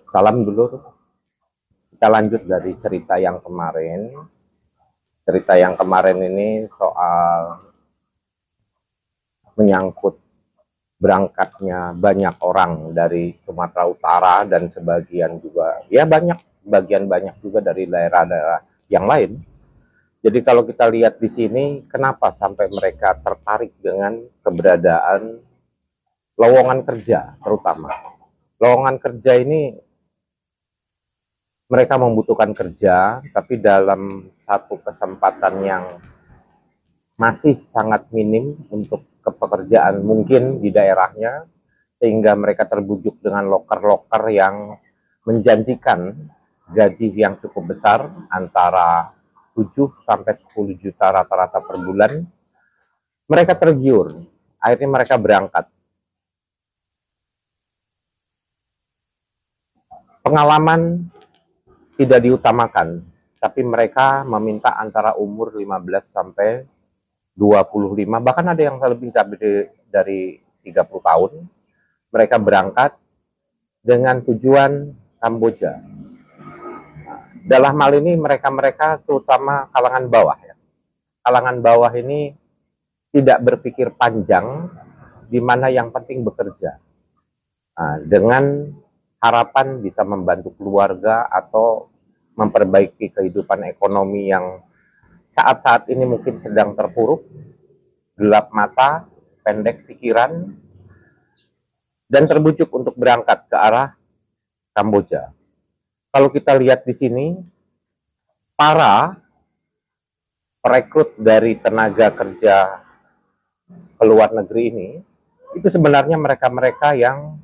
Salam dulu. Kita lanjut dari cerita yang kemarin. Cerita yang kemarin ini soal menyangkut berangkatnya banyak orang dari Sumatera Utara dan sebagian juga, ya banyak juga dari daerah-daerah yang lain. Jadi kalau kita lihat di sini, kenapa sampai mereka tertarik dengan keberadaan lowongan kerja terutama. Lowongan kerja ini mereka membutuhkan kerja, tapi dalam satu kesempatan yang masih sangat minim untuk kepekerjaan mungkin di daerahnya, sehingga mereka terbujuk dengan loker-loker yang menjanjikan gaji yang cukup besar, antara 7 sampai 10 juta rata-rata per bulan. Mereka tergiur, akhirnya mereka berangkat. Pengalaman tidak diutamakan, tapi mereka meminta antara umur 15 sampai 25, bahkan ada yang lebih dari 30 tahun. Mereka berangkat dengan tujuan Kamboja. Dalam hal ini mereka terutama kalangan bawah ya. Kalangan bawah ini tidak berpikir panjang, di mana yang penting bekerja. Dengan harapan bisa membantu keluarga atau memperbaiki kehidupan ekonomi yang saat-saat ini mungkin sedang terpuruk, gelap mata, pendek pikiran, dan terbujuk untuk berangkat ke arah Kamboja. Kalau kita lihat di sini, para perekrut dari tenaga kerja ke luar negeri ini, itu sebenarnya mereka-mereka yang,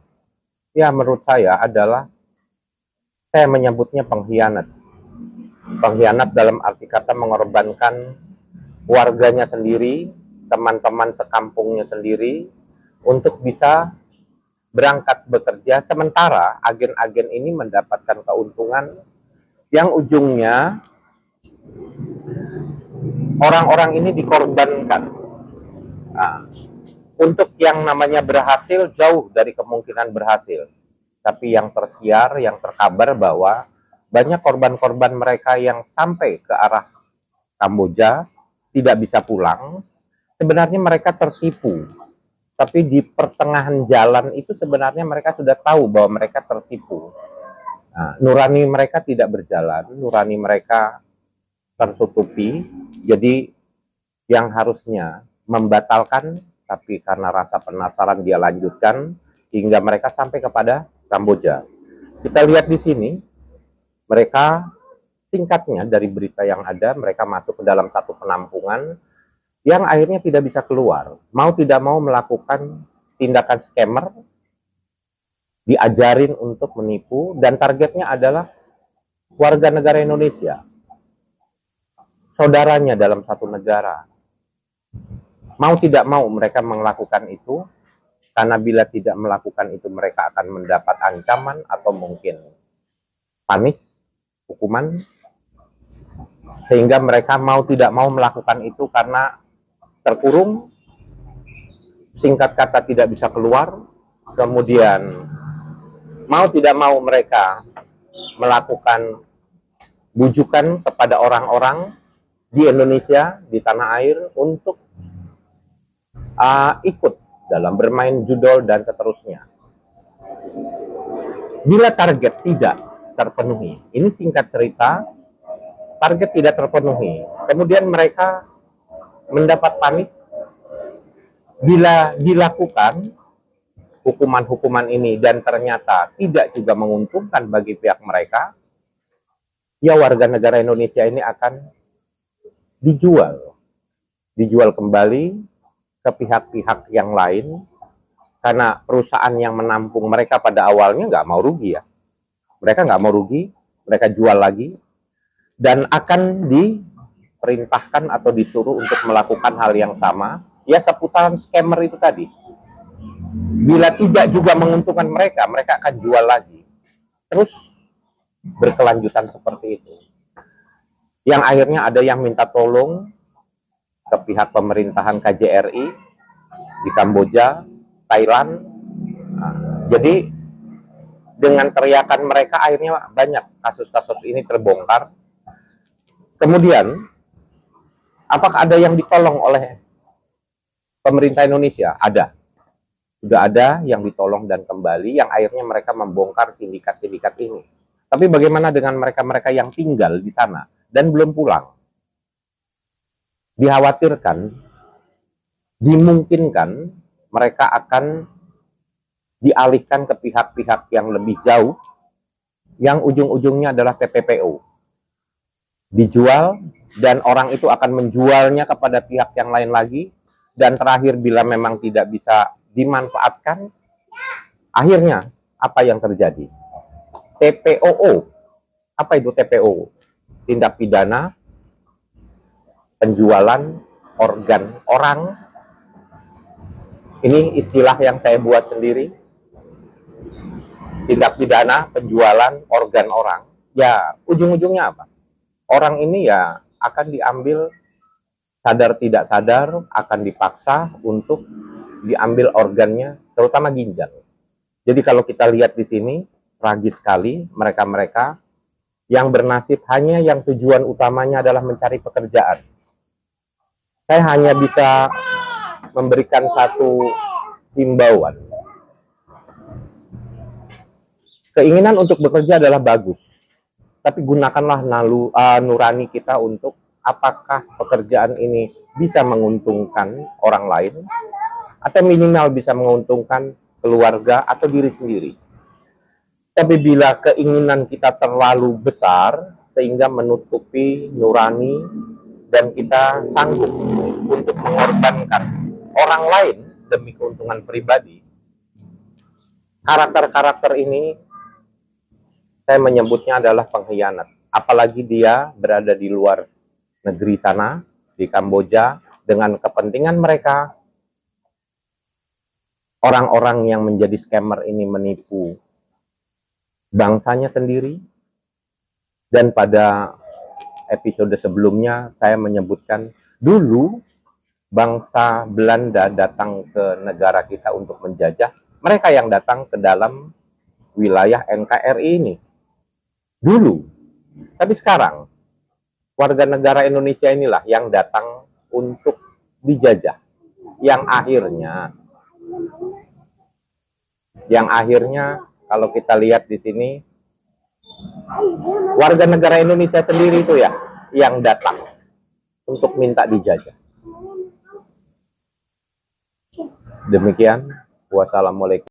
ya menurut saya adalah, saya menyebutnya pengkhianat. Pengkhianat dalam arti kata mengorbankan warganya sendiri, teman-teman sekampungnya sendiri, untuk bisa berangkat bekerja, sementara agen-agen ini mendapatkan keuntungan yang ujungnya orang-orang ini dikorbankan. Untuk yang namanya berhasil, jauh dari kemungkinan berhasil. Tapi yang tersiar, yang terkabar bahwa banyak korban-korban mereka yang sampai ke arah Kamboja tidak bisa pulang. Sebenarnya mereka tertipu, tapi di pertengahan jalan itu sebenarnya mereka sudah tahu bahwa mereka tertipu. Nurani mereka tidak berjalan, nurani mereka tertutupi. Jadi yang harusnya membatalkan, tapi karena rasa penasaran dia lanjutkan hingga mereka sampai kepada Kamboja. Kita lihat di sini, mereka, singkatnya dari berita yang ada, mereka masuk ke dalam satu penampungan yang akhirnya tidak bisa keluar. Mau tidak mau melakukan tindakan scammer, diajarin untuk menipu, dan targetnya adalah warga negara Indonesia, saudaranya dalam satu negara. Mau tidak mau mereka melakukan itu, karena bila tidak melakukan itu mereka akan mendapat ancaman atau mungkin panis, hukuman, sehingga mereka mau tidak mau melakukan itu karena terkurung, singkat kata tidak bisa keluar. Kemudian mau tidak mau mereka melakukan bujukan kepada orang-orang di Indonesia, di tanah air, untuk ikut dalam bermain judol dan seterusnya. Bila target tidak terpenuhi, ini singkat cerita, target tidak terpenuhi, kemudian mereka mendapat panis. Bila dilakukan hukuman-hukuman ini dan ternyata tidak juga menguntungkan bagi pihak mereka, ya warga negara Indonesia ini akan dijual kembali ke pihak-pihak yang lain, karena perusahaan yang menampung mereka pada awalnya nggak mau rugi ya. Mereka nggak mau rugi, mereka jual lagi, dan akan diperintahkan atau disuruh untuk melakukan hal yang sama, ya seputaran scammer itu tadi. Bila tidak juga menguntungkan mereka, mereka akan jual lagi. Terus berkelanjutan seperti itu. Yang akhirnya ada yang minta tolong ke pihak pemerintahan KJRI di Kamboja, Thailand. Jadi dengan teriakan mereka akhirnya banyak kasus-kasus ini terbongkar. Kemudian, apakah ada yang ditolong oleh pemerintah Indonesia? Ada. Sudah ada yang ditolong dan kembali, yang akhirnya mereka membongkar sindikat-sindikat ini. Tapi bagaimana dengan mereka-mereka yang tinggal di sana dan belum pulang? Dikhawatirkan, dimungkinkan mereka akan dialihkan ke pihak-pihak yang lebih jauh, yang ujung-ujungnya adalah TPPO. Dijual, dan orang itu akan menjualnya kepada pihak yang lain lagi, dan terakhir bila memang tidak bisa dimanfaatkan, akhirnya apa yang terjadi? TPOO. Apa itu TPOO? Tindak pidana penjualan organ orang. Ini istilah yang saya buat sendiri. Tindak pidana penjualan organ orang. Ya, ujung-ujungnya apa? Orang ini ya akan diambil, sadar tidak sadar, akan dipaksa untuk diambil organnya, terutama ginjal. Jadi kalau kita lihat di sini, tragis sekali mereka-mereka yang bernasib hanya yang tujuan utamanya adalah mencari pekerjaan. Saya hanya bisa memberikan satu himbauan. Keinginan untuk bekerja adalah bagus, tapi gunakanlah nurani kita untuk apakah pekerjaan ini bisa menguntungkan orang lain, atau minimal bisa menguntungkan keluarga atau diri sendiri. Tapi bila keinginan kita terlalu besar sehingga menutupi nurani dan kita sanggup untuk mengorbankan orang lain demi keuntungan pribadi, karakter-karakter ini saya menyebutnya adalah pengkhianat. Apalagi dia berada di luar negeri sana, di Kamboja, dengan kepentingan mereka. Orang-orang yang menjadi scammer ini menipu bangsanya sendiri. Dan pada episode sebelumnya saya menyebutkan dulu bangsa Belanda datang ke negara kita untuk menjajah. Mereka yang datang ke dalam wilayah NKRI ini. Dulu. Tapi sekarang warga negara Indonesia inilah yang datang untuk dijajah. Yang akhirnya kalau kita lihat di sini, warga negara Indonesia sendiri itu ya yang datang untuk minta dijajah. Demikian, wassalamualaikum.